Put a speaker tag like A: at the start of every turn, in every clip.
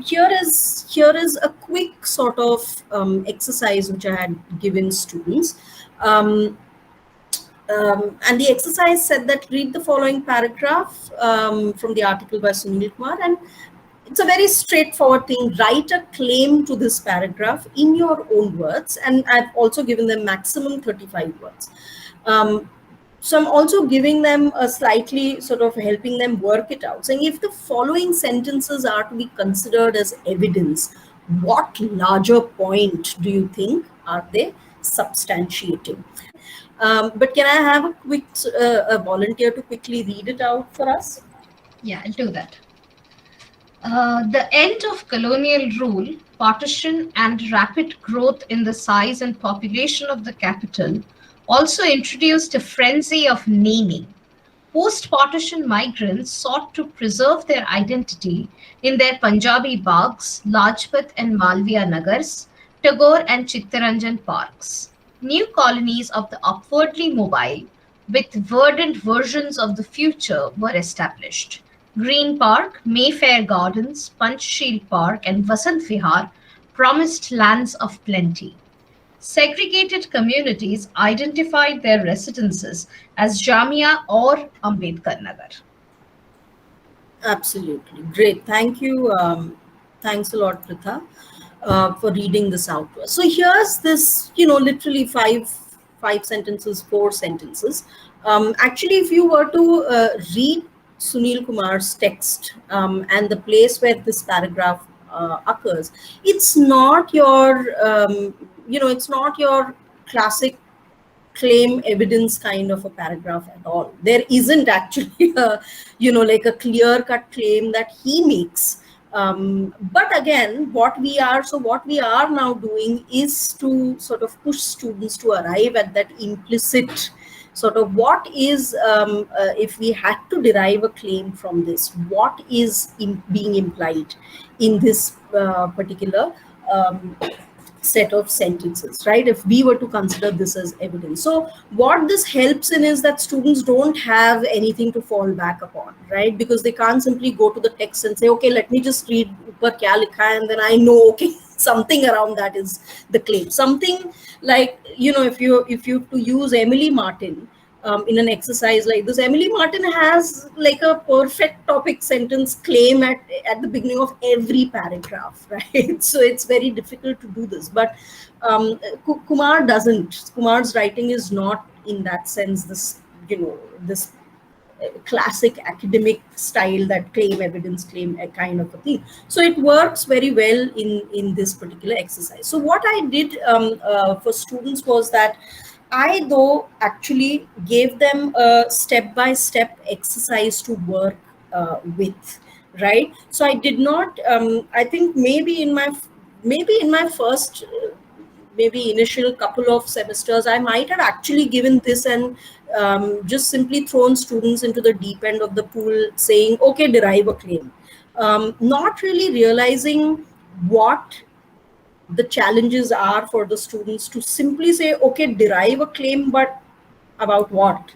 A: Here is a quick sort of exercise which I had given students. Um, and the exercise said that read the following paragraph from the article by Sunil Kumar, and it's a very straightforward thing. Write a claim to this paragraph in your own words, and I've also given them maximum 35 words. So I'm also giving them a slightly sort of helping them work it out, saying if the following sentences are to be considered as evidence, what larger point do you think are they substantiating? But can I have a quick a volunteer to quickly read it out for us?
B: Yeah, I'll do that. The end of colonial rule, partition, and rapid growth in the size and population of the capital also introduced a frenzy of naming. Post-partition migrants sought to preserve their identity in their Punjabi Baghs, Lajpat and Malviya Nagars, Tagore and Chittaranjan parks. New colonies of the upwardly mobile, with verdant versions of the future, were established. Green Park, Mayfair Gardens, Panchsheel Park, and Vasant Vihar promised lands of plenty. Segregated communities identified their residences as Jamia or Ambedkar Nagar.
A: Absolutely. Great. Thank you. Thanks a lot, Pritha, for reading this out to us. So here's this, literally five sentences, four sentences. Actually, if you were to read Sunil Kumar's text and the place where this paragraph occurs, it's not your, it's not your classic claim evidence kind of a paragraph at all. There isn't actually like a clear cut claim that he makes. But again, what we are now doing is to sort of push students to arrive at that implicit sort of what is, if we had to derive a claim from this, what is being implied in this particular set of sentences, right? If we were to consider this as evidence. So what this helps in is that students don't have anything to fall back upon, right? Because they can't simply go to the text and say, okay, let me just read upar kya likha hai, and then I know, okay, something around that is the claim. Something like, if you have to use Emily Martin in an exercise like this, Emily Martin has like a perfect topic sentence claim at the beginning of every paragraph, right? So it's very difficult to do this. But Kumar doesn't. Kumar's writing is not in that sense this, this classic academic style, that claim evidence claim a kind of a thing. So it works very well in this particular exercise. So what I did for students was that I, though, actually gave them a step-by-step exercise to work with, right? So I did not. I think maybe in my first, maybe initial couple of semesters, I might have actually given this and just simply thrown students into the deep end of the pool, saying, "Okay, derive a claim," not really realizing what the challenges are for the students to simply say, okay, derive a claim, but about what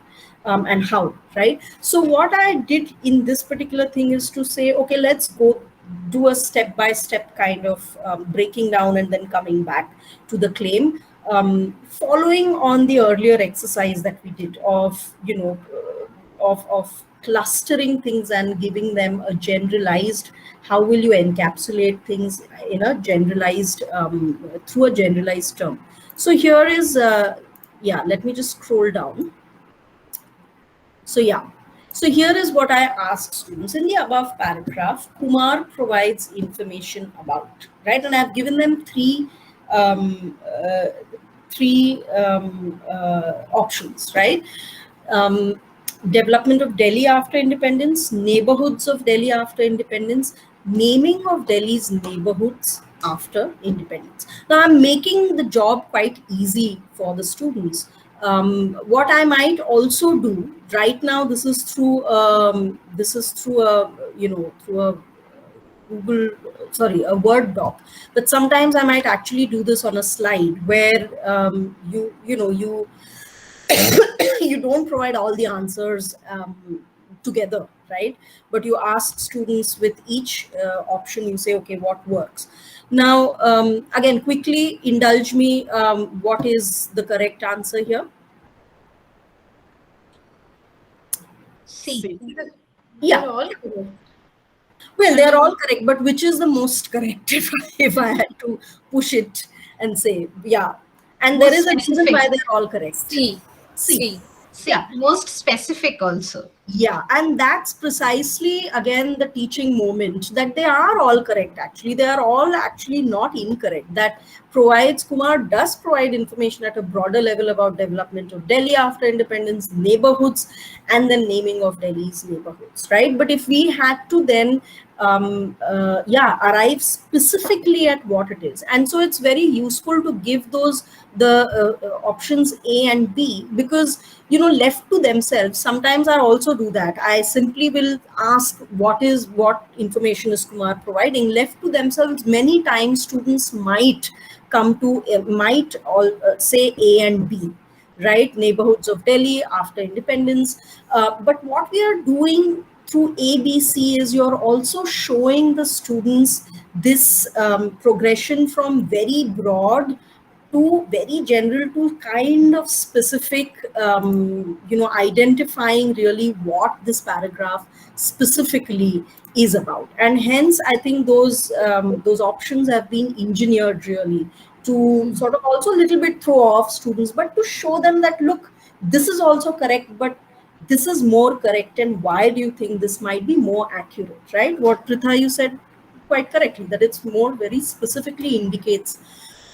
A: and how, right? So what I did in this particular thing is to say, okay, let's go do a step-by-step kind of breaking down and then coming back to the claim, following on the earlier exercise that we did of, of clustering things and giving them a generalized, how will you encapsulate things in a generalized, through a generalized term. So here is, let me just scroll down. So here is what I asked students. In the above paragraph, Kumar provides information about, right? And I've given them three options, right? Development of Delhi after independence, neighborhoods of Delhi after independence, naming of Delhi's neighborhoods after independence. Now I'm making the job quite easy for the students. What I might also do right now, this is through a a Word doc, but sometimes I might actually do this on a slide where you don't provide all the answers together, right? But you ask students with each option, you say, okay, what works? Now, again, quickly indulge me. What is the correct answer here?
B: C.
C: See,
A: Yeah.
C: they're all correct.
A: Well,
C: I
A: they're all
C: mean,
A: correct, but which is the most correct if I had to push it and say, yeah. And there
B: Most
A: is a reason
B: specific.
A: why they're all correct.
C: C,
A: See,
C: C.
A: yeah.
B: C. Most specific also.
A: Yeah, and that's precisely again the teaching moment, that they are all correct. Actually, they are all actually not incorrect. That provides Kumar does provide information at a broader level about development of Delhi after independence, neighborhoods, and then naming of Delhi's neighborhoods, right? But if we had to then yeah, arrive specifically at what it is, and so it's very useful to give those the options A and B, because left to themselves, sometimes I also do that. I simply will ask what information is Kumar providing. Left to themselves, many times students might all say A and B, right? Neighborhoods of Delhi after independence. But what we are doing through ABC is you're also showing the students this progression from very broad to very general to kind of specific, identifying really what this paragraph specifically is about. And hence I think those options have been engineered really to sort of also a little bit throw off students, but to show them that, look, this is also correct, but this is more correct, and why do you think this might be more accurate, right? What Pritha you said quite correctly, that it's more very specifically indicates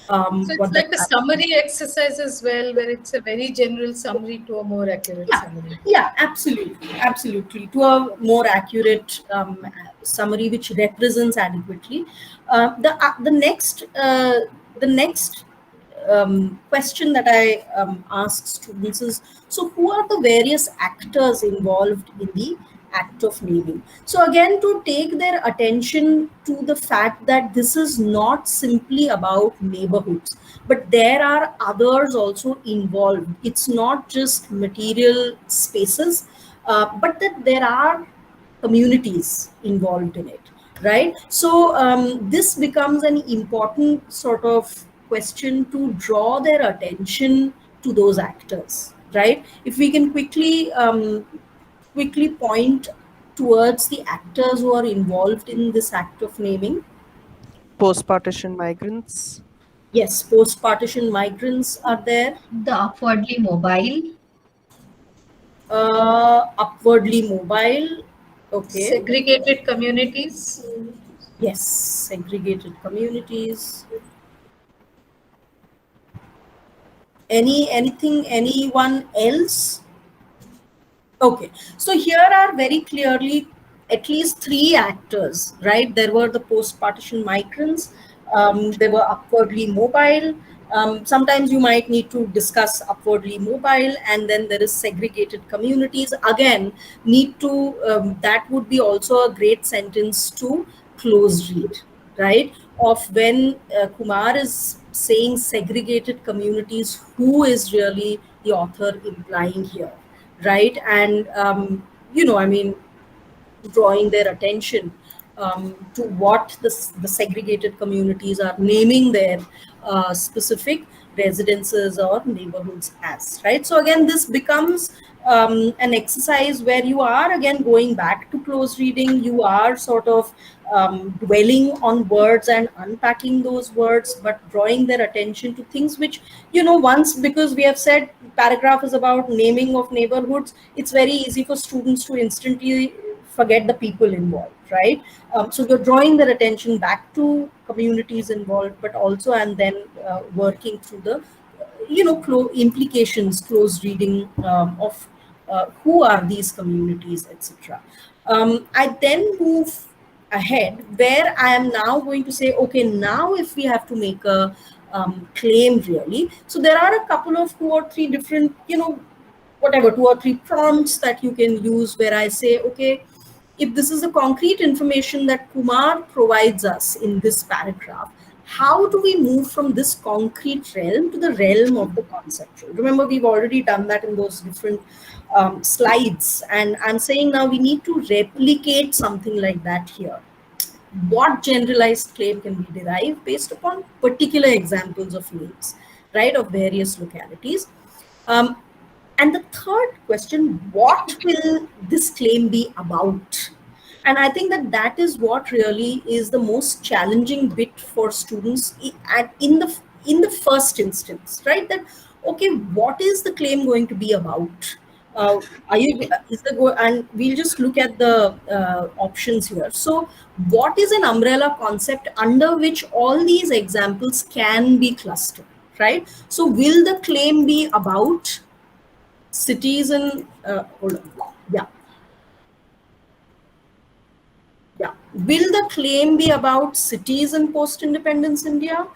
C: So it's
A: what that
C: like a summary exercise as well, where it's a very general summary to a more accurate
A: yeah,
C: summary.
A: yeah, absolutely, absolutely, to a more accurate summary which represents adequately. The next question that I ask students is, so who are the various actors involved in the act of naming? So again, to take their attention to the fact that this is not simply about neighborhoods, but there are others also involved. It's not just material spaces, but that there are communities involved in it, right? So this becomes an important sort of question to draw their attention to those actors, right? If we can quickly point towards the actors who are involved in this act of naming.
D: post-partition migrants,
A: Yes, post partition migrants are there.
B: The upwardly mobile.
A: Upwardly mobile. Okay.
C: Segregated communities.
A: Yes, segregated communities. Anyone else? Okay, so here are very clearly at least three actors, right? There were the post-partition migrants, there were upwardly mobile. Sometimes you might need to discuss upwardly mobile, and then there is segregated communities. Again, need to that would be also a great sentence to close read, right? Of when Kumar is saying segregated communities, who is really the author implying here, right? And I mean, drawing their attention to what the segregated communities are naming their specific residences or neighborhoods as, right? So again, this becomes an exercise where you are again going back to close reading. You are sort of dwelling on words and unpacking those words, but drawing their attention to things which, once, because we have said paragraph is about naming of neighborhoods, it's very easy for students to instantly forget the people involved, right? So you're drawing their attention back to communities involved, but also, and then working through the implications, close reading of who are these communities, etc. I then move ahead where I am now going to say, okay, now if we have to make a claim really, so there are a couple of two or three different, whatever, two or three prompts that you can use, where I say, okay, if this is the concrete information that Kumar provides us in this paragraph, how do we move from this concrete realm to the realm of the conceptual? Remember, we've already done that in those different slides, and I'm saying now we need to replicate something like that here. What generalized claim can be derived based upon particular examples of names, right, of various localities. Um, and the third question, what will this claim be about? And I think that that is what really is the most challenging bit for students and in the first instance, right? That, okay, what is the claim going to be about? Are you is the go and we'll just look at the options here. So what is an umbrella concept under which all these examples can be clustered, right? So will the claim be about cities in hold on. Yeah, yeah. Will the claim be about cities in post-independence India?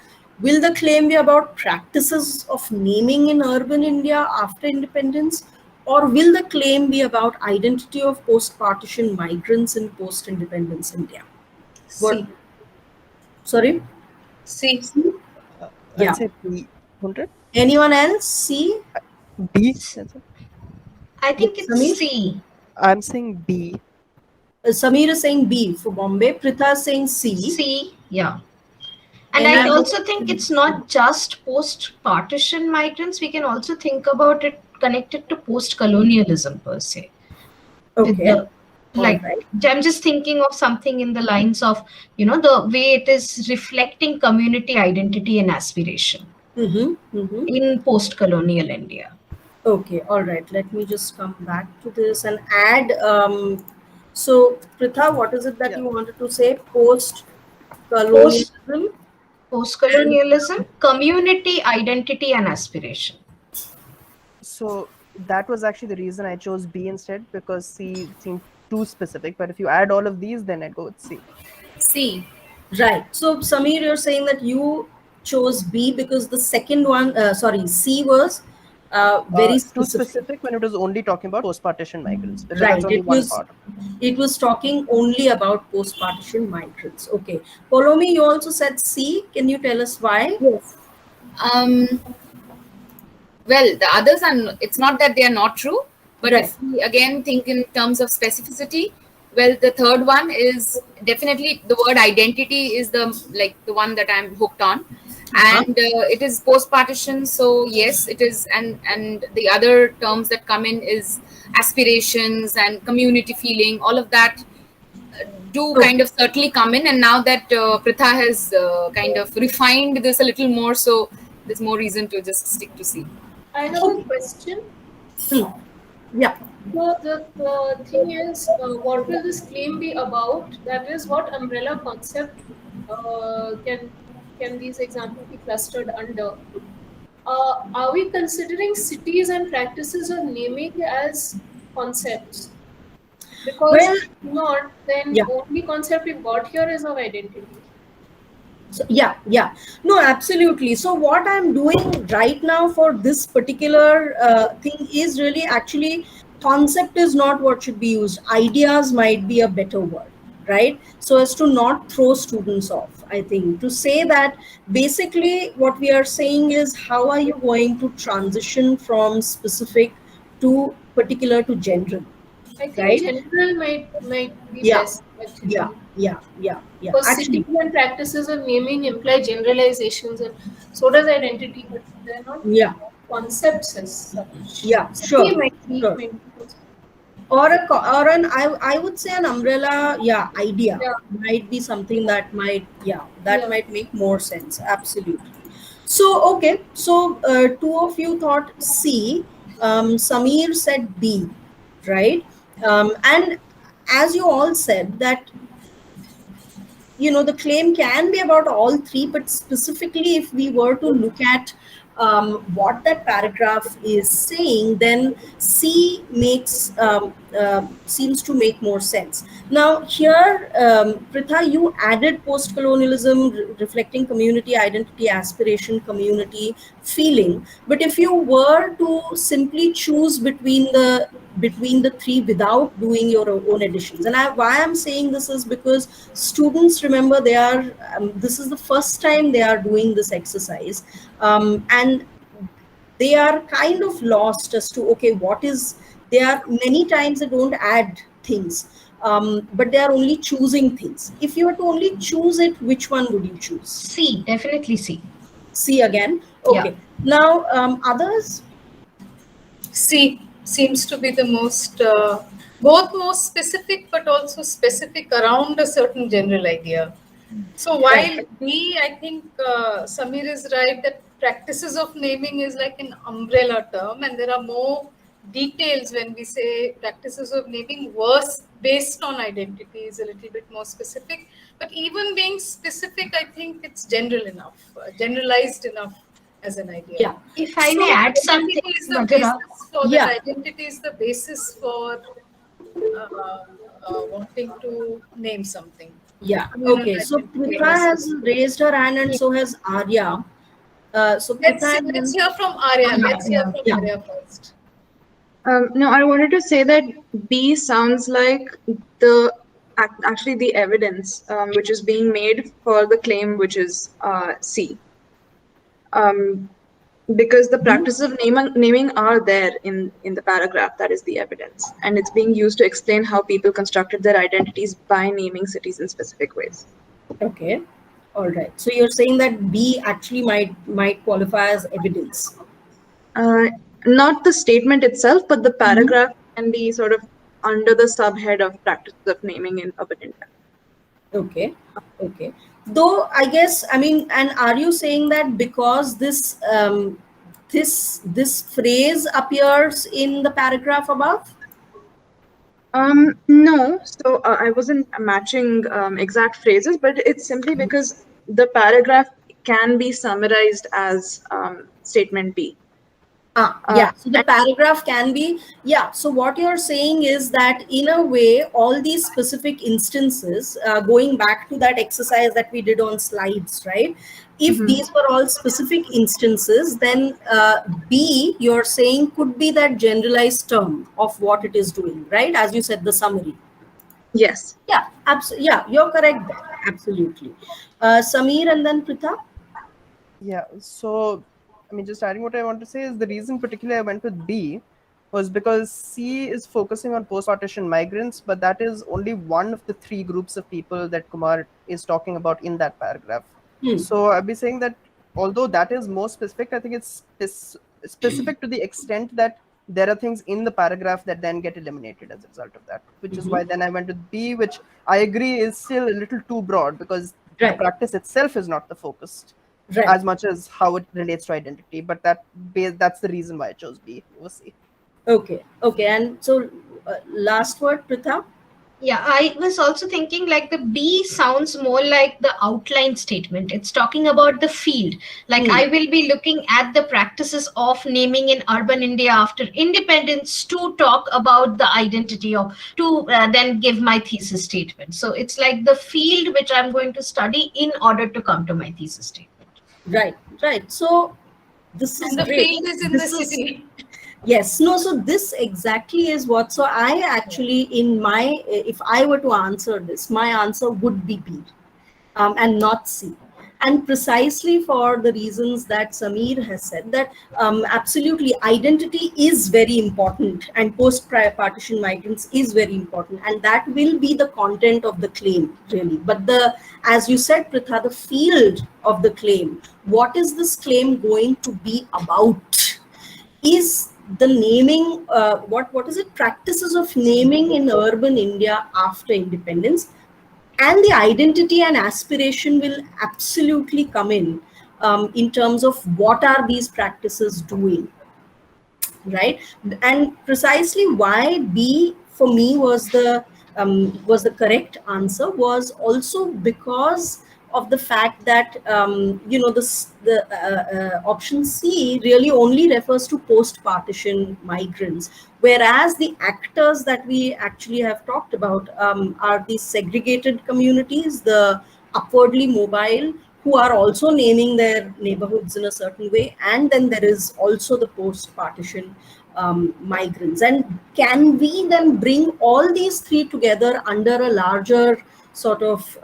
A: Will the claim be about practices of naming in urban India after independence? Or will the claim be about identity of post-partition migrants in post-independence India? What?
C: C.
A: Sorry?
C: C.
D: I'll
A: Yeah.
D: say B. 100.
A: Anyone else? C?
D: D. That's it.
B: I
A: Yeah,
B: think it's
A: Samir?
B: C.
D: I'm saying B.
A: Samir is saying B for Bombay. Pritha is saying C.
B: C, yeah. And I
A: Anyone
B: also
A: else?
B: think it's not just post-partition migrants. We can also think about it connected to post-colonialism per se. With
A: Okay.
B: the
A: All
B: like,
A: right.
B: I'm just thinking of something in the lines of, the way it is reflecting community identity and aspiration
A: Mm-hmm. Mm-hmm.
B: in post-colonial India.
A: Okay, all right. Let me just come back to this and add. So, Pritha, what is it that
D: Yeah.
A: you wanted to say? Post
B: Post
A: colonialism and
B: post-colonialism, community identity and aspiration.
D: So that was actually the reason I chose B instead, because C seemed too specific. But if you add all of these, then I'd go with C.
C: C.
A: right. So, Samir, you're saying that you chose B because the second one, sorry, C was very
D: Too
A: specific.
D: specific when it was only talking about post-partition migrants, because that's
A: Right.
D: only one part of it.
A: It was talking only about post-partition migrants. Okay. Polomi, you also said C. Can you tell us why?
C: Yes. Well, the others are, it's not that they are not true, but
A: Right.
C: if we again think in terms of specificity, well, the third one is definitely the word identity is the one that I'm hooked on.
A: Uh-huh.
C: And it is post partition, so yes, it is. And the other terms that come in is aspirations and community feeling, all of that do
A: Okay.
C: kind of certainly come in. And now that Pritha has kind of refined this a little more, so there's more reason to just stick to C.
E: I have a
A: Okay.
E: question.
A: Hmm. Yeah.
E: So the thing is, what will this claim be about? That is, what umbrella concept can these examples be clustered under? Are we considering cities and practices of naming as concepts? Because
A: Well,
E: if not, then
A: yeah.
E: only concept we've got here is of identity.
A: So, yeah. No, absolutely. So what I'm doing right now for this particular thing is really actually concept is not what should be used. Ideas might be a better word, right? So as to not throw students off, I think. To say that basically what we are saying is how are you going to transition from specific to particular to general,
E: I think
A: right?
E: general might be
A: Yeah,
E: best
A: yeah,
E: actually.
A: yeah.
E: Because
A: Actually,
E: cities and practices of naming imply generalizations, and so does identity, but they're not
A: yeah,
E: concepts as such.
A: yeah,
E: City
A: sure,
E: might be,
A: sure.
E: maybe.
A: Or or an I would say an umbrella, yeah, idea
E: Yeah,
A: might be something that might, yeah, that
E: yeah.
A: might make more sense. Absolutely. So okay, so two of you thought C. Samir said B, right? And as you all said that, the claim can be about all three, but specifically if we were to look at what that paragraph is saying, then C makes seems to make more sense. Now here, Pritha, you added post-colonialism, reflecting community identity, aspiration, community feeling. But if you were to simply choose between the three without doing your own additions, and why I'm saying this is because students, remember, they are this is the first time they are doing this exercise, and they are kind of lost as to, okay, what is, they are, many times they don't add things, but they are only choosing things. If you were to only choose it, which one would you choose?
B: C, definitely C.
A: C again. Okay. Now, others?
F: C seems to be the most, both most specific, but also specific around a certain general idea. So while B, I think Samir is right that practices of naming is like an umbrella term, and there are more details when we say practices of naming was based on identity is a little bit more specific. But even being specific, I think it's general enough, generalized enough as an idea.
A: Yeah.
B: If I may add something,
F: Identity is the
B: Madhura.
F: basis for
A: Yeah.
F: that. Identity is the basis for wanting to name something.
A: Yeah.
F: Communal
A: Okay. So
F: identity.
A: Pritha has raised her hand, and so has Arya. So Pritha, and
F: Let's
A: then
F: hear from Arya. Let's hear
B: Yeah.
F: from
A: Yeah.
F: Arya first.
G: No, I wanted to say that B sounds like the actually the evidence which is being made for the claim, which is C. Because the practices of naming are there in the paragraph, that is the evidence, and it's being used to explain how people constructed their identities by naming cities in specific ways.
A: okay. All right. So you're saying that B actually might qualify as evidence.
G: Not the statement itself, but the paragraph can be sort of under the subhead of practices of naming in urban India.
A: Okay. Okay. Though I guess, I mean, and are you saying that because this phrase appears in the paragraph above?
G: No, so I wasn't matching exact phrases, but it's simply because the paragraph can be summarized as statement B.
A: Yeah. So the paragraph can be, yeah. So what you're saying is that in a way, all these specific instances, going back to that exercise that we did on slides, right? If these were all specific instances, then B, you're saying, could be that generalized term of what it is doing, right? As you said, the summary.
G: Yes.
A: Yeah, absolutely. Yeah, you're correct there. Absolutely. Samir and then Pritha.
D: Yeah, so I mean, just adding what I want to say is the reason particularly I went with B was because C is focusing on post-partition migrants, but that is only one of the three groups of people that Kumar is talking about in that paragraph. So I'd be saying that although that is more specific, I think it's specific to the extent that there are things in the paragraph that then get eliminated as a result of that, which is why then I went with B, which I agree is still a little too broad because the practice itself is not the focus.
A: Right.
D: As much as how it relates to identity, but that's the reason why I chose B over C.
A: Okay, okay, and so last word, Pritha.
B: Yeah, I was also thinking like the B sounds more like the outline statement. It's talking about the field. Like I will be looking at the practices of naming in urban India after independence to talk about the identity of, to then give my thesis statement. So it's like the field which I'm going to study in order to come to my thesis statement.
A: Right, right. So this is
F: And the
A: great.
F: field is in the city.
A: Yes, no, so this exactly is what, so I actually, in my, if I were to answer this, my answer would be B, and not C. And precisely for the reasons that Samir has said, that absolutely identity is very important, and post-partition migrants is very important, and that will be the content of the claim, really. But the, as you said, Pritha, the field of the claim, what is this claim going to be about? Is the naming, what is it? Practices of naming in urban India after independence, and the identity and aspiration will absolutely come in terms of what are these practices doing, right? And precisely why B for me was the correct answer was also because of the fact that the option C really only refers to post-partition migrants, whereas the actors that we actually have talked about are these segregated communities, the upwardly mobile, who are also naming their neighborhoods in a certain way, and then there is also the post-partition migrants. And can we then bring all these three together under a larger sort of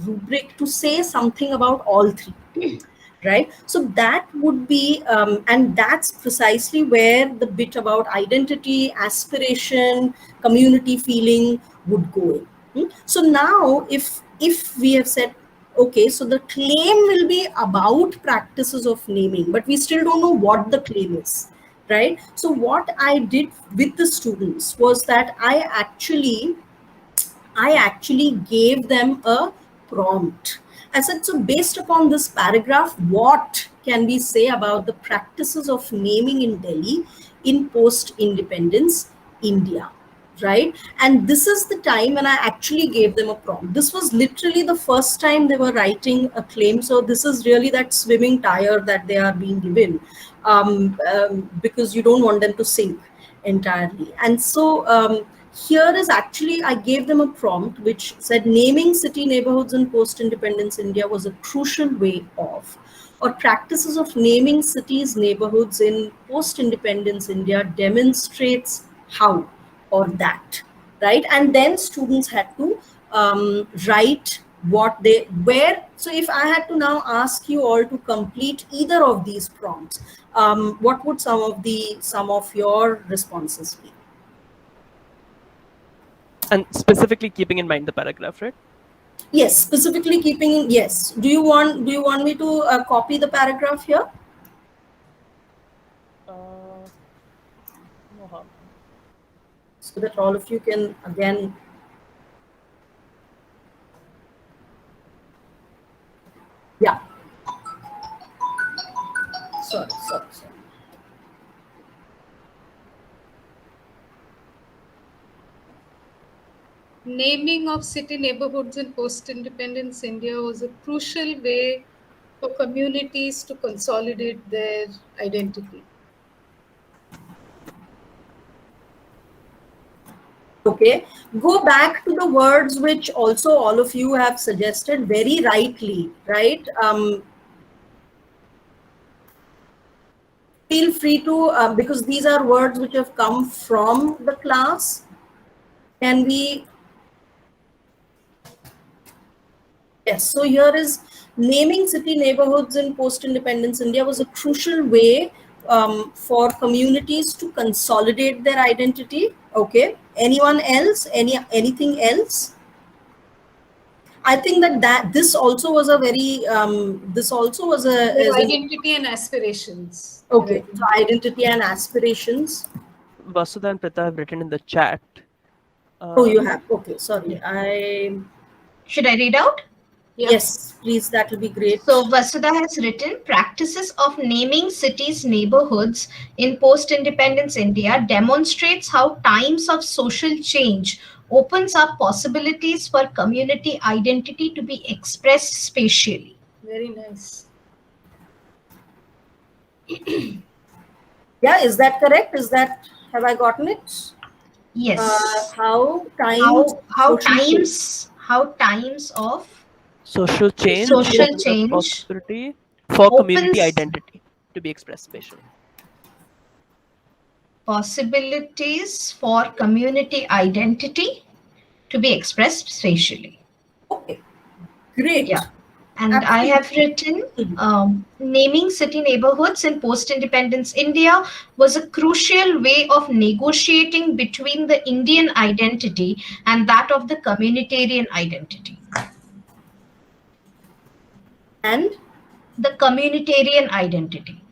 A: rubric to say something about all three? Right? So that would be, and that's precisely where the bit about identity, aspiration, community feeling would go in. So now, if we have said, okay, so the claim will be about practices of naming, but we still don't know what the claim is, right? So what I did with the students was that I actually gave them a prompt. I said, so based upon this paragraph, what can we say about the practices of naming in Delhi in post-independence India? Right? And this is the time when I actually gave them a prompt. This was literally the first time they were writing a claim. So this is really that swimming tire that they are being given, because you don't want them to sink entirely. And so here is actually, I gave them a prompt which said, naming city neighborhoods in post-independence India was a crucial way of, or practices of naming cities, neighborhoods in post-independence India demonstrates how, or that, right? And then students had to write what they were. So if I had to now ask you all to complete either of these prompts, what would some of your responses be?
D: And specifically keeping in mind the paragraph, right?
A: Yes, specifically keeping in, yes. Do you want me to copy the paragraph here?
D: No harm.
A: So that all of you can again. Yeah. Sorry.
F: Naming of city neighborhoods in post-independence India was a crucial way for communities to consolidate their identity.
A: Okay, go back to the words which also all of you have suggested very rightly, right? Feel free to, because these are words which have come from the class. Can we? Yes, so here is, naming city neighborhoods in post-independence India was a crucial way for communities to consolidate their identity. Okay, anyone else? Anything else? I think that this also was a very this also was
F: Their identity and aspirations.
A: Okay, so identity and aspirations.
D: Vasudha and Prita have written in the chat.
A: Oh, you have. Okay, sorry.
B: Should I read out?
A: Yes, please, that will be great.
B: So Vasudha has written, practices of naming cities, neighborhoods in post-independence India demonstrates how times of social change opens up possibilities for community identity to be expressed spatially.
F: Very nice.
A: Yeah, is that correct? Have I gotten it?
B: Yes.
A: How times
B: of
D: social change possibility for community identity to be expressed spatially.
B: Possibilities for community identity to be expressed spatially.
A: Okay, great.
B: Yeah. And absolutely. I have written, naming city neighborhoods in post-independence India was a crucial way of negotiating between the Indian identity and that of the communitarian identity.
A: And?
B: The communitarian identity.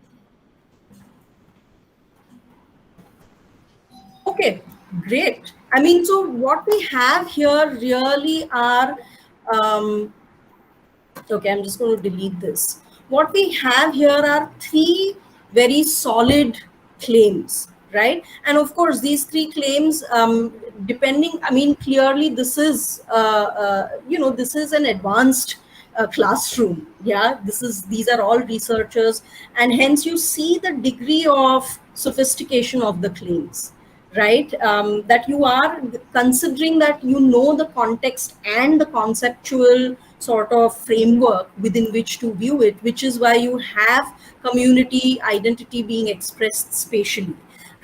A: Okay, great. I mean, so what we have here really are, okay, I'm just going to delete this. What we have here are three very solid claims, right? And of course, these three claims, depending, I mean, clearly this is, this is an advanced a classroom. Yeah, these are all researchers, and hence you see the degree of sophistication of the claims, right? That you are considering that you know the context and the conceptual sort of framework within which to view it, which is why you have community identity being expressed spatially,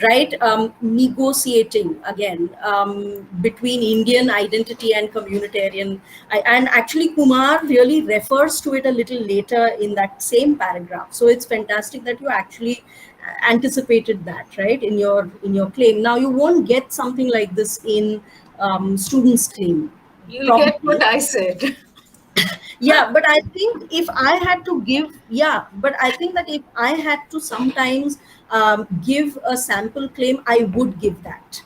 A: right? Negotiating again between Indian identity and communitarian. And actually, Kumar really refers to it a little later in that same paragraph. So it's fantastic that you actually anticipated that, right, in your claim. Now you won't get something like this in students' claim.
F: You'll get
A: Probably.
F: what I said.
A: Yeah, but I think if I had to give, yeah, but I think that if I had to sometimes give a sample claim, I would give that.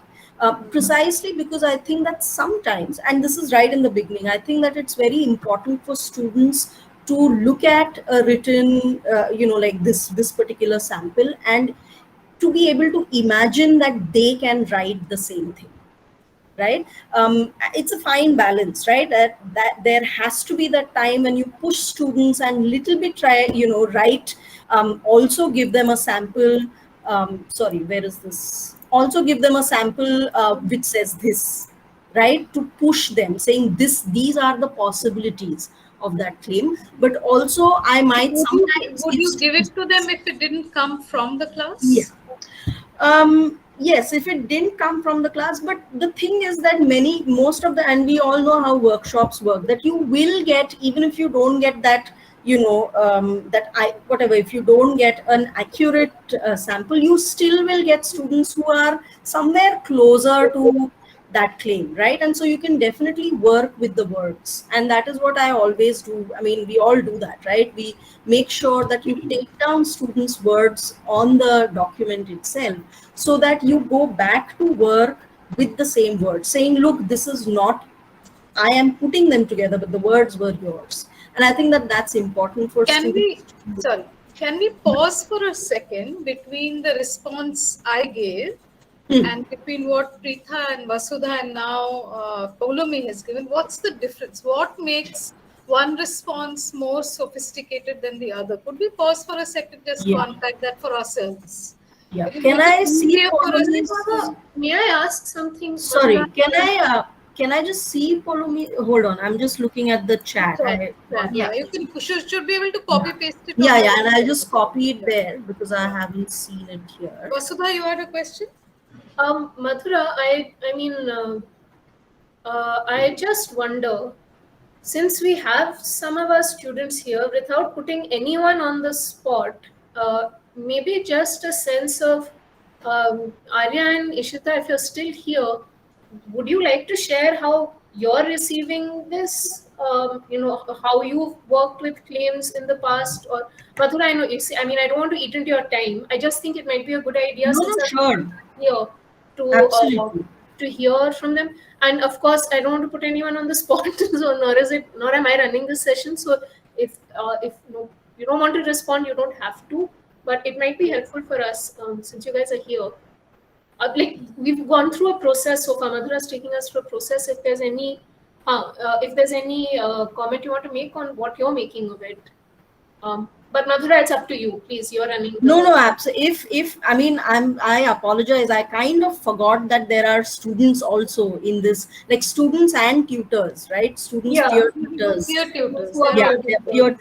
A: Precisely because I think that sometimes, and this is right in the beginning, I think that it's very important for students to look at a written, like this particular sample, and to be able to imagine that they can write the same thing, right? It's a fine balance, right? That there has to be that time when you push students and little bit try, write, also give them a sample. Sorry, where is this? Also give them a sample which says this, right? To push them, saying these are the possibilities of that claim. But also I might sometimes
F: Would you give it to them if it didn't come from the class?
A: Yeah. Yes, if it didn't come from the class, but the thing is that most of the, and we all know how workshops work, that you will get, even if you don't get that, whatever, if you don't get an accurate sample, you still will get students who are somewhere closer to that claim, right? And so you can definitely work with the words, and that is what I always do. I mean, we all do that, right? We make sure that you take down students' words on the document itself, so that you go back to work with the same words, saying, look, this is not, I am putting them together, but the words were yours. And I think that that's important for students.
F: Can we pause for a second between the response I gave and between what Preetha and Vasudha and now Polomi has given? What's the difference? What makes one response more sophisticated than the other? Could we pause for a second just to unpack that for ourselves?
A: Yeah. Can I see?
E: May I ask something?
A: Sorry, can I just see Polomi? Hold on, I'm just looking at the chat.
F: Yeah, you should be able to copy paste it.
A: Yeah, and I'll just copy it there because I haven't seen it here.
F: Vasudha, you had a question?
E: Madhura, I just wonder, since we have some of our students here, without putting anyone on the spot, maybe just a sense of, Arya and Ishita, if you're still here, would you like to share how you're receiving this? How you've worked with claims in the past? Or Madhura, I know I don't want to eat into your time. I just think it might be a good idea here to hear from them. And of course, I don't want to put anyone on the spot, so nor am I running this session. So if you don't want to respond, you don't have to. But it might be helpful for us since you guys are here. We've gone through a process so far. Madhura is taking us through a process. If there's any comment you want to make on what you're making of it, but Madhura, it's up to you. Please, you're running.
A: No, absolutely. I apologize. I kind of forgot that there are students also in this, like students and tutors, right? Students, peer tutors.
F: Peer tutors.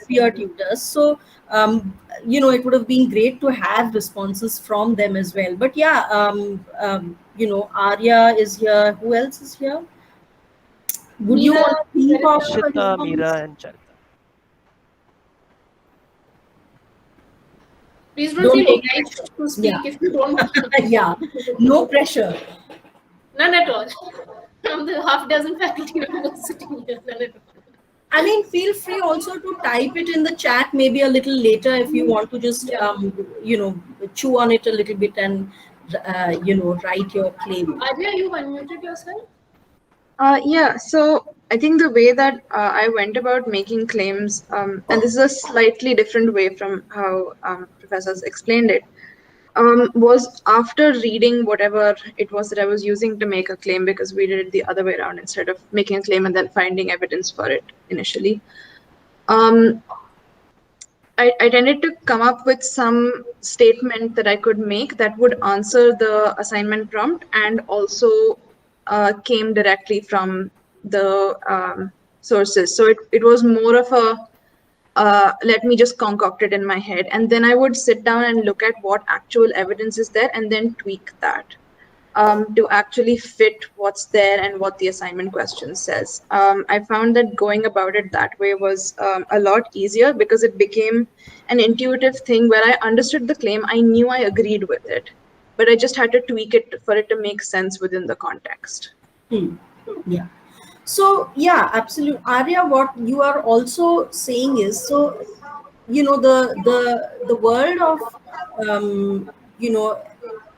A: Peer tutors. So, it would have been great to have responses from them as well. But Arya is here. Who else is here? Would you want to think of
D: Shita, Meera, and Charita?
E: Please don't feel obliged to speak if you don't want to.
A: No pressure.
E: None at all. From the half dozen faculty members sitting here, none at all.
A: Feel free also to type it in the chat maybe a little later if you want to just, chew on it a little bit and, write your claim.
E: Arya, you unmuted yourself?
G: So I think the way that I went about making claims, and this is a slightly different way from how professors explained it, was after reading whatever it was that I was using to make a claim, because we did it the other way around instead of making a claim and then finding evidence for it initially. I tended to come up with some statement that I could make that would answer the assignment prompt and also came directly from the sources. So it was more of a let me just concoct it in my head. And then I would sit down and look at what actual evidence is there and then tweak that to actually fit what's there and what the assignment question says. I found that going about it that way was a lot easier because it became an intuitive thing where I understood the claim, I knew I agreed with it, but I just had to tweak it for it to make sense within the context.
A: Yeah. So yeah, absolutely, Arya. What you are also saying is, so the world of you know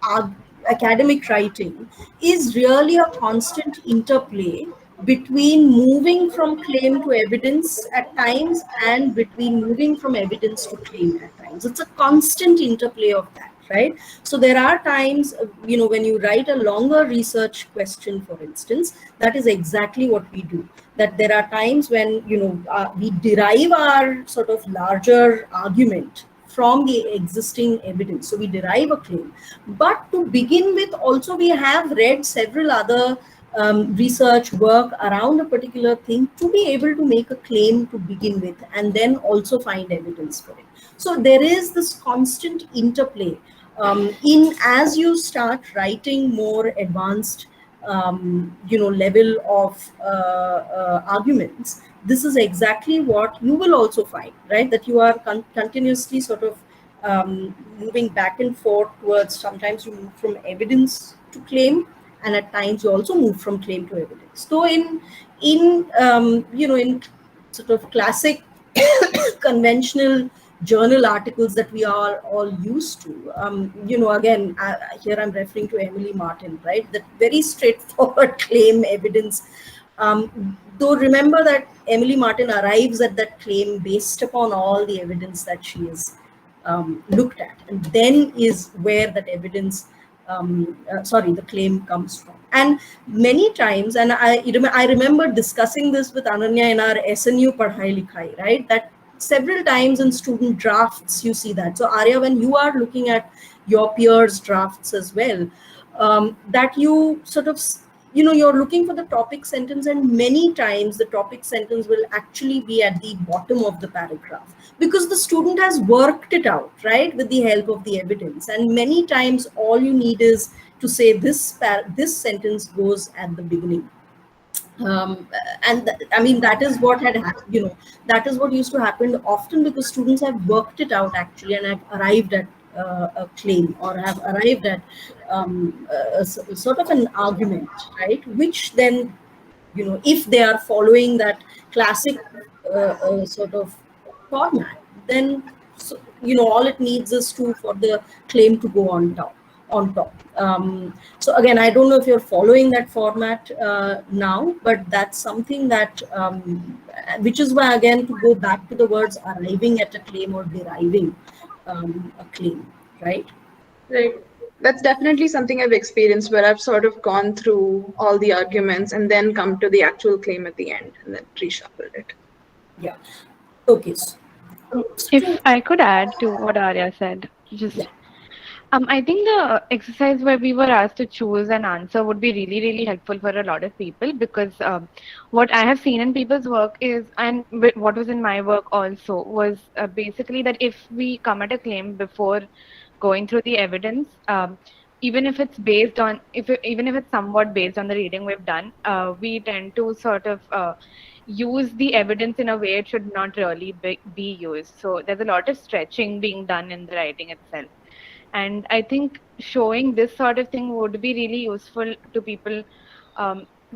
A: our academic writing is really a constant interplay between moving from claim to evidence at times and between moving from evidence to claim at times. It's a constant interplay of that, right? So there are times, when you write a longer research question, for instance, that is exactly what we do. That there are times when we derive our sort of larger argument from the existing evidence, so we derive a claim. But to begin with, also we have read several other research work around a particular thing to be able to make a claim to begin with, and then also find evidence for it. So there is this constant interplay in as you start writing more advanced level of arguments. This is exactly what you will also find, right? That you are continuously sort of moving back and forth towards, sometimes you move from evidence to claim, and at times you also move from claim to evidence. So in sort of classic conventional journal articles that we are all used to, again, here I'm referring to Emily Martin, right? That very straightforward claim evidence. Though remember that Emily Martin arrives at that claim based upon all the evidence that she has looked at, and then is where that evidence, the claim comes from. And many times, and I remember discussing this with Ananya in our SNU Padhai Likhai, right? That several times in student drafts you see that. So Arya, when you are looking at your peers' drafts as well, that you sort of you're looking for the topic sentence, and many times the topic sentence will actually be at the bottom of the paragraph because the student has worked it out, right, with the help of the evidence. And many times all you need is to say this sentence goes at the beginning. I mean, that is what had happened, that is what used to happen often, because students have worked it out actually and have arrived at a claim, or have arrived at sort of an argument, right? Which then, if they are following that classic sort of format, then all it needs is for the claim to go on top. So again, I don't know if you're following that format now, but that's something that, which is why, again, to go back to the words arriving at a claim or deriving a claim, right?
G: Right. That's definitely something I've experienced where I've sort of gone through all the arguments and then come to the actual claim at the end and then reshuffled it.
A: Yeah. Okay.
H: If I could add to what Arya said, just I think the exercise where we were asked to choose an answer would be really, really helpful for a lot of people, because what I have seen in people's work is, and what was in my work also, was basically that if we come at a claim before going through the evidence, even if it's based on, even if it's somewhat based on the reading we've done, we tend to sort of use the evidence in a way it should not really be used. So there's a lot of stretching being done in the writing itself. And I think showing this sort of thing would be really useful to people,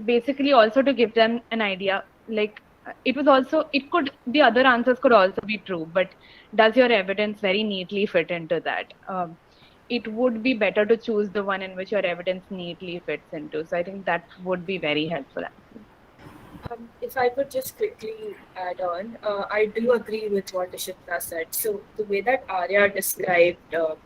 H: basically also to give them an idea. Like, the other answers could also be true, but does your evidence very neatly fit into that? It would be better to choose the one in which your evidence neatly fits into. So I think that would be very helpful.
C: If I could just quickly add on, I do agree with what Ishita said. So the way that Arya described, how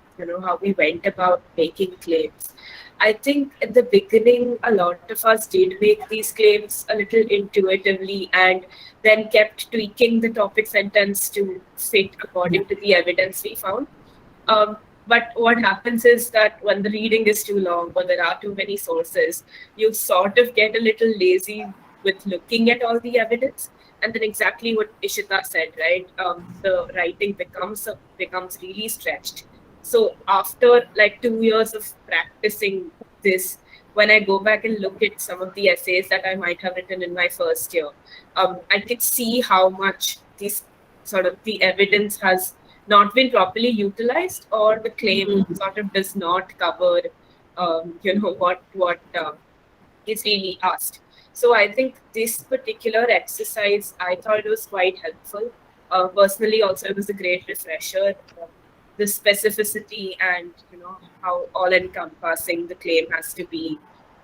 C: we went about making claims,
I: I think at the beginning, a lot of us did make these claims a little intuitively and then kept tweaking the topic sentence to fit according to the evidence we found. Um, but what happens is that when the reading is too long or there are too many sources, you sort of get a little lazy with looking at all the evidence. And then exactly what Ishita said, right? The writing becomes really stretched. So after like 2 years of practicing this, when I go back and look at some of the essays that I might have written in my first year, I could see how much these sort of the evidence has not been properly utilized, or the claim sort of does not cover, what is really asked. So I think this particular exercise, I thought it was quite helpful. Personally, also it was a great refresher. The specificity and how all-encompassing the claim has to be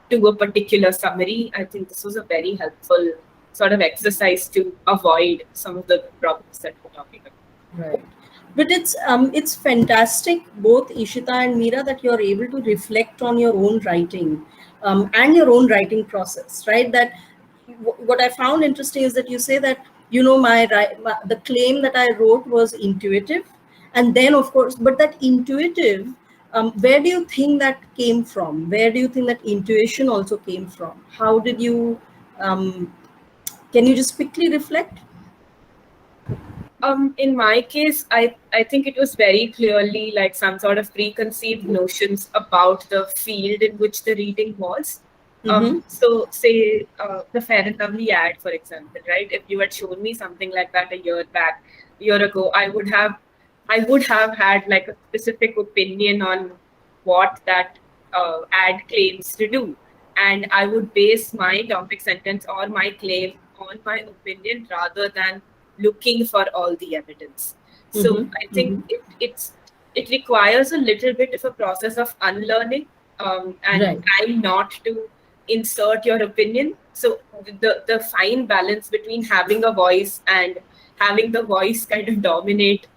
I: to a particular summary. I think this was a very helpful sort of exercise to avoid some of the problems that we're talking about.
A: Right. But it's fantastic, both Ishita and Meera, that you're able to reflect on your own writing and your own writing process, right? That what I found interesting is that you say that the claim that I wrote was intuitive, and then of course, but that intuitive, where do you think that came from? Where do you think that intuition also came from? How did you? Can you just quickly reflect?
I: In my case, I think it was very clearly like some sort of preconceived notions about the field in which the reading was. So say the Fair and Lovely ad, for example, right? If you had shown me something like that a year ago, I would have had like a specific opinion on what that ad claims to do, and I would base my topic sentence or my claim on my opinion rather than looking for all the evidence. So I think it requires a little bit of a process of unlearning, and
A: Right.
I: trying not to insert your opinion. So the fine balance between having a voice and having the voice kind of dominate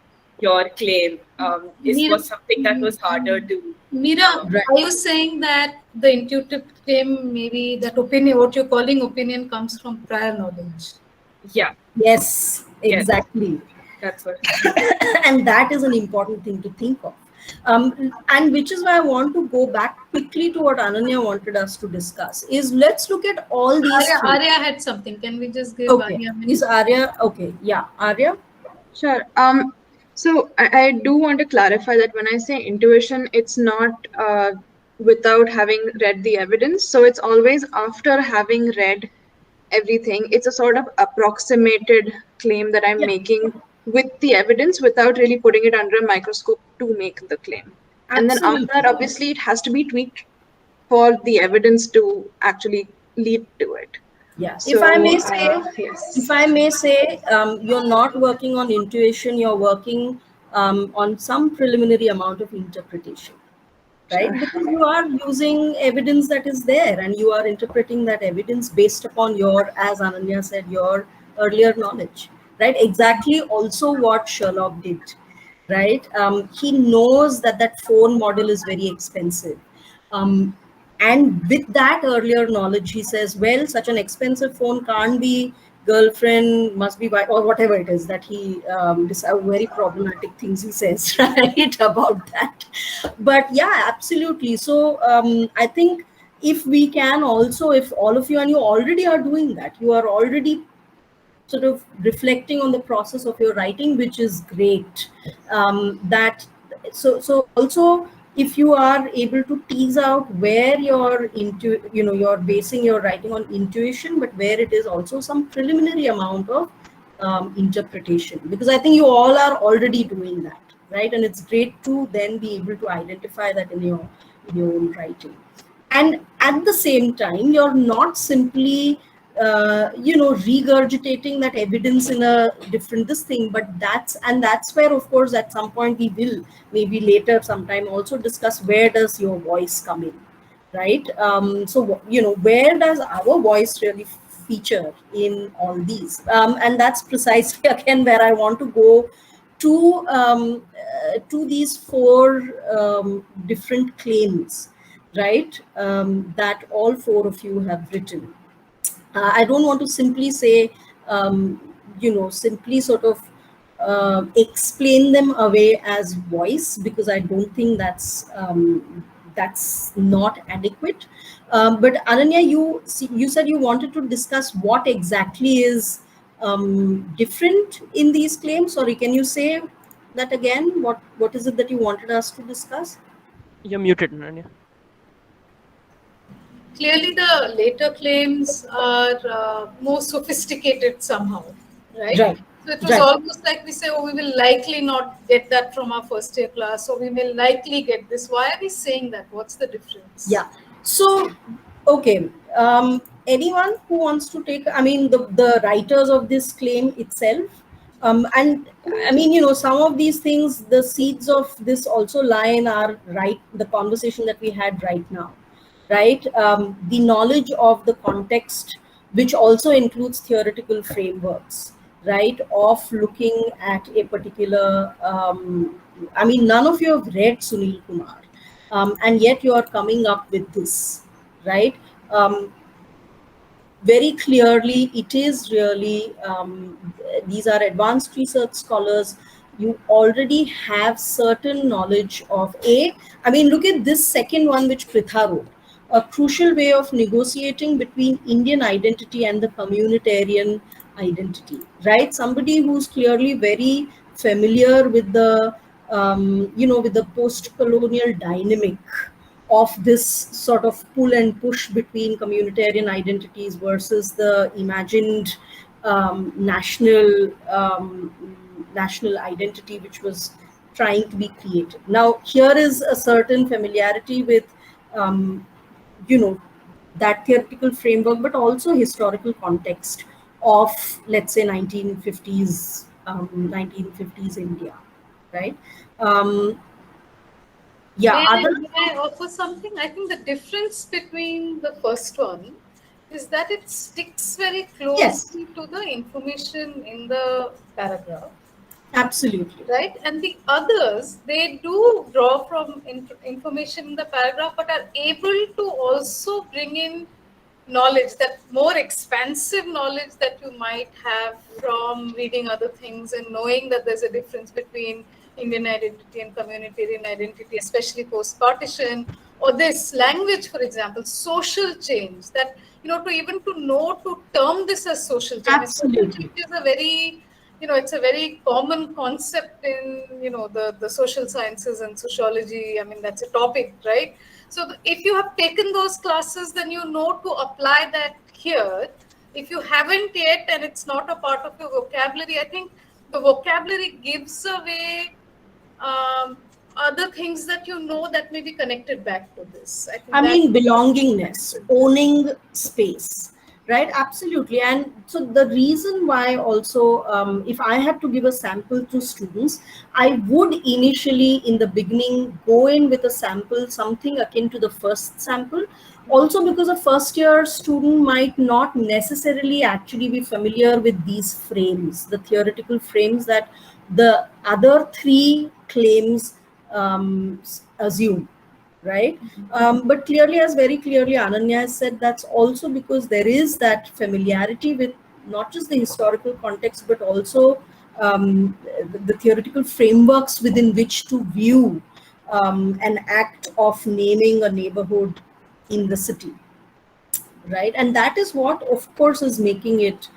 I: your claim was something that was harder to.
F: Meera,
A: Right.
F: are you saying that the intuitive claim, maybe that opinion, what you're calling opinion, comes from prior knowledge?
I: Yeah,
A: Yes,
I: yes,
A: exactly.
I: that's what.
A: And that is an important thing to think of. And which is why I want to go back quickly to what Ananya wanted us to discuss. Is let's look at all these things.
F: Arya had something. Can we just give
A: Okay.
F: Arya a minute?
A: Is Arya okay? Yeah, Arya.
G: Sure. So I do want to clarify that when I say intuition, it's not without having read the evidence. So it's always after having read everything. It's a sort of approximated claim that I'm making with the evidence without really putting it under a microscope to make the claim. And then after that, obviously, it has to be tweaked for the evidence to actually lead to it.
A: Yeah.
G: So,
A: If I may say,
G: yes.
A: if I may say, you're not working on intuition. You're working on some preliminary amount of interpretation, right?
G: Sure.
A: Because you are using evidence that is there, and you are interpreting that evidence based upon your, as Ananya said, your earlier knowledge, right? Exactly. Also, what Sherlock did, right? He knows that that phone model is very expensive. And with that earlier knowledge, he says, well, such an expensive phone can't be girlfriend, must be wife, or whatever it is that he very problematic things he says, right, about that. But yeah, absolutely. So I think if we can also, if all of you, and you already are doing that, you are already sort of reflecting on the process of your writing, which is great. That so also, if you are able to tease out where you're into, you're basing your writing on intuition, but where it is also some preliminary amount of interpretation, because I think you all are already doing that, right? And it's great to then be able to identify that in your own writing. And at the same time, you're not simply regurgitating that evidence in a different this thing, but that's where, of course, at some point we will maybe later sometime also discuss, where does your voice come in, right? So where does our voice really feature in all these, and that's precisely again where I want to go to these four different claims, right? That all four of you have written. I don't want to simply say, simply sort of explain them away as voice, because I don't think that's not adequate. But Ananya, you said you wanted to discuss what exactly is different in these claims. Sorry, can you say that again? What is it that you wanted us to discuss?
J: You're muted, Nanya.
F: Clearly, the later claims are more sophisticated somehow, right?
A: Right.
F: So it was
A: Right.
F: almost like we say, oh, we will likely not get that from our first year class, or we will likely get this. Why are we saying that? What's the difference?
A: Yeah. So, okay. Anyone who wants to take, I mean, the writers of this claim itself, and I mean, some of these things, the seeds of this also lie in our the conversation that we had right now, right? The knowledge of the context, which also includes theoretical frameworks, right? Of looking at a particular, I mean, none of you have read Sunil Kumar, and yet you are coming up with this, right? Very clearly, it is really, these are advanced research scholars. You already have certain knowledge of I mean, look at this second one, which Pritha wrote, a crucial way of negotiating between Indian identity and the communitarian identity, right? Somebody who's clearly very familiar with the, with the post-colonial dynamic of this sort of pull and push between communitarian identities versus the imagined national identity which was trying to be created. Now, here is a certain familiarity with, you know, that theoretical framework, but also historical context of, let's say, 1950s India, right? Yeah,
F: May I offer something? I think the difference between the first one is that it sticks very closely to the information in the paragraph.
A: Absolutely.
F: Right? And the others, they do draw from information in the paragraph, but are able to also bring in knowledge, that more expansive knowledge that you might have from reading other things and knowing that there's a difference between Indian identity and communitarian identity, especially post-partition, or this language, for example, social change, that, to even to know to term this as social change.
A: Absolutely.
F: Social change is a very, it's a very common concept in, the social sciences and sociology. I mean, that's a topic, right? So if you have taken those classes, then you know to apply that here. If you haven't yet and it's not a part of your vocabulary, I think the vocabulary gives away other things that that may be connected back to this.
A: I mean, belongingness, owning space, right? Absolutely. And so the reason why also, if I had to give a sample to students, I would initially in the beginning go in with a sample, something akin to the first sample. Also because a first year student might not necessarily actually be familiar with these frames, the theoretical frames that the other three claims assume, right? But clearly, as very clearly Ananya has said, that's also because there is that familiarity with not just the historical context, but also the theoretical frameworks within which to view an act of naming a neighborhood in the city, right? And that is what, of course, is making it,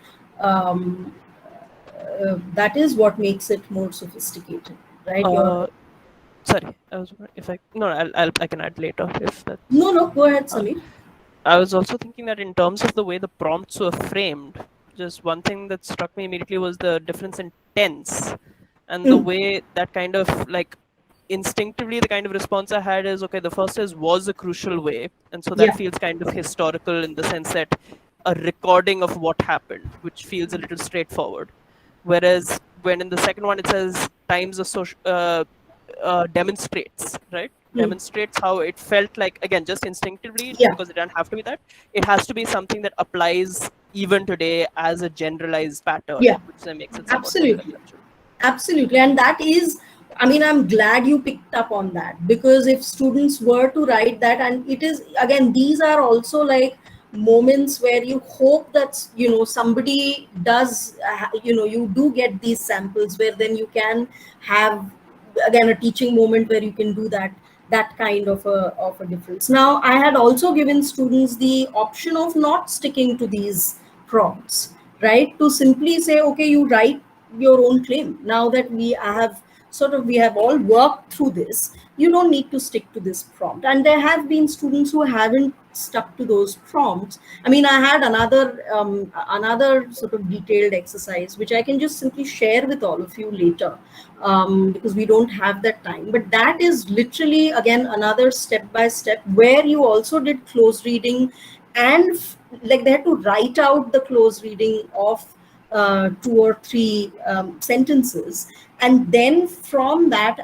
A: that is what makes it more sophisticated, right?
J: Sorry, if I no, I can add later if that.
A: No, go ahead, Samir.
J: I was also thinking that in terms of the way the prompts were framed, just one thing that struck me immediately was the difference in tense, and the way that kind of like instinctively the kind of response I had is, okay, the first is was a crucial way, and so that feels kind of historical in the sense that a recording of what happened, which feels a little straightforward. Whereas when in the second one it says times of social demonstrates, right? Demonstrates how it felt like, again, just instinctively, because it doesn't have to be that. It has to be something that applies even today as a generalized pattern, which then makes it somewhat more conceptual.
A: Absolutely. And that is I mean, I'm glad you picked up on that, because if students were to write that, and it is, again, these are also like moments where you hope that, somebody does, you do get these samples where then you can have, again, a teaching moment where you can do that kind of a difference. Now, I had also given students the option of not sticking to these prompts, right? To simply say, okay, you write your own claim. Now that we have all worked through this, you don't need to stick to this prompt. And there have been students who haven't stuck to those prompts. I mean, I had another sort of detailed exercise which I can just simply share with all of you later, because we don't have that time. But that is literally, again, another step by step where you also did close reading, and like they had to write out the close reading of 2 or 3 sentences, and then from that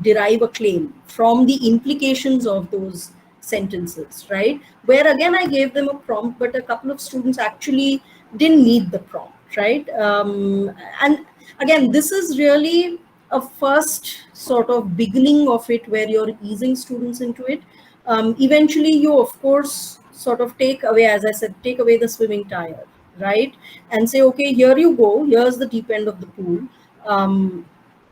A: derive a claim from the implications of those sentences, right? Where again, I gave them a prompt, but a couple of students actually didn't need the prompt, right? And again, this is really a first sort of beginning of it, where you're easing students into it. Eventually, you of course sort of take away, as I said, take away the swimming tire, right? And say, okay, here you go, here's the deep end of the pool.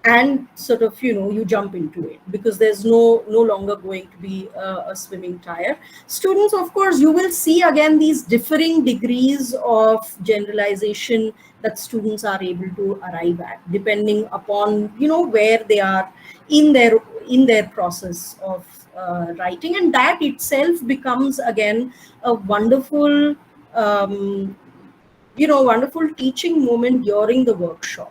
A: And sort of, you jump into it, because there's no longer going to be a swimming tire. Students, of course, you will see again these differing degrees of generalization that students are able to arrive at, depending upon, where they are in their process of writing. And that itself becomes, again, a wonderful teaching moment during the workshop.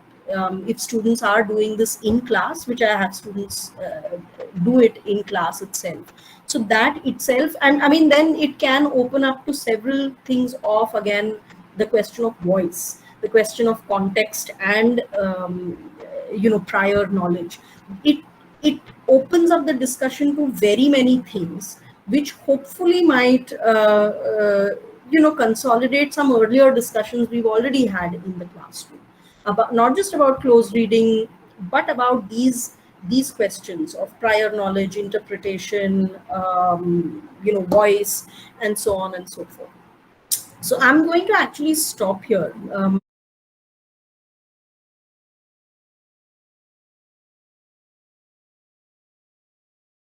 A: If students are doing this in class, which I have students do it in class itself. So that itself, and I mean, then it can open up to several things of, again, the question of voice, the question of context, and, prior knowledge. It opens up the discussion to very many things, which hopefully might consolidate some earlier discussions we've already had in the classroom, about not just about close reading, but about these questions of prior knowledge, interpretation, voice, and so on and so forth. So I'm going to actually stop here.